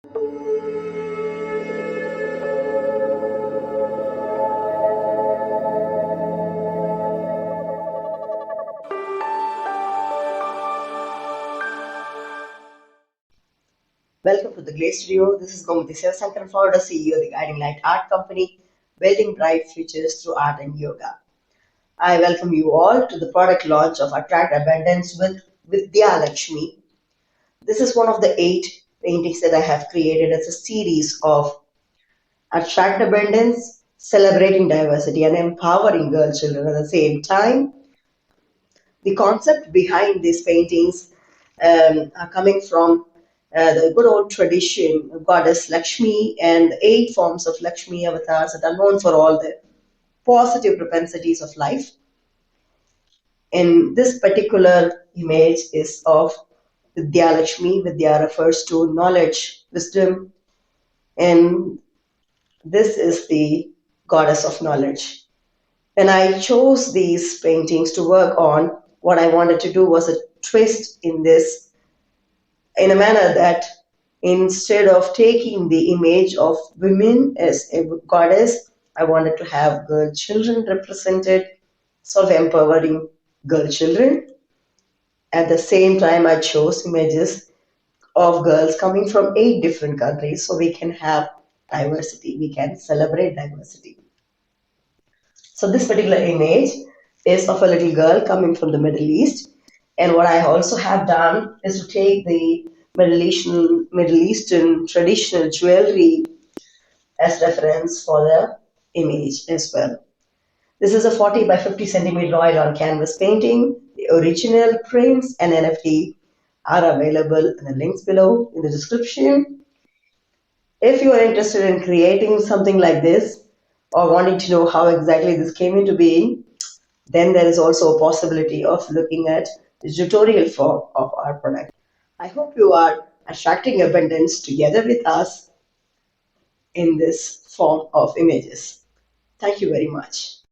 Welcome to the GLAC studio. This is Gomathi Siva Sankaran, founder CEO of the Guiding Light Art Company, building bright futures through art and yoga. I welcome you all to the product launch of Attract Abundance with Vidya Lakshmi. This is one of the 8 paintings that I have created as a series of Attract Abundance, celebrating diversity, and empowering girl children at the same time. The concept behind these paintings are coming from the good old tradition of goddess Lakshmi and the 8 forms of Lakshmi avatars that are known for all the positive propensities of life. And this particular image is of Vidya Lakshmi. Vidya refers to knowledge, wisdom, and this is the goddess of knowledge. When I chose these paintings to work on, what I wanted to do was a twist in this in a manner that instead of taking the image of women as a goddess, I wanted to have girl children represented, sort of empowering girl children. At the same time, I chose images of girls coming from 8 different countries so we can have diversity, we can celebrate diversity. So, this particular image is of a little girl coming from the Middle East. And what I also have done is to take the Middle Eastern traditional jewelry as reference for the image as well. This is a 40 by 50 centimeter oil on canvas painting. The original prints and NFT are available in the links below in the description. If you are interested in creating something like this or wanting to know how exactly this came into being, then there is also a possibility of looking at the tutorial form of our product. I hope you are attracting abundance together with us in this form of images. Thank you very much.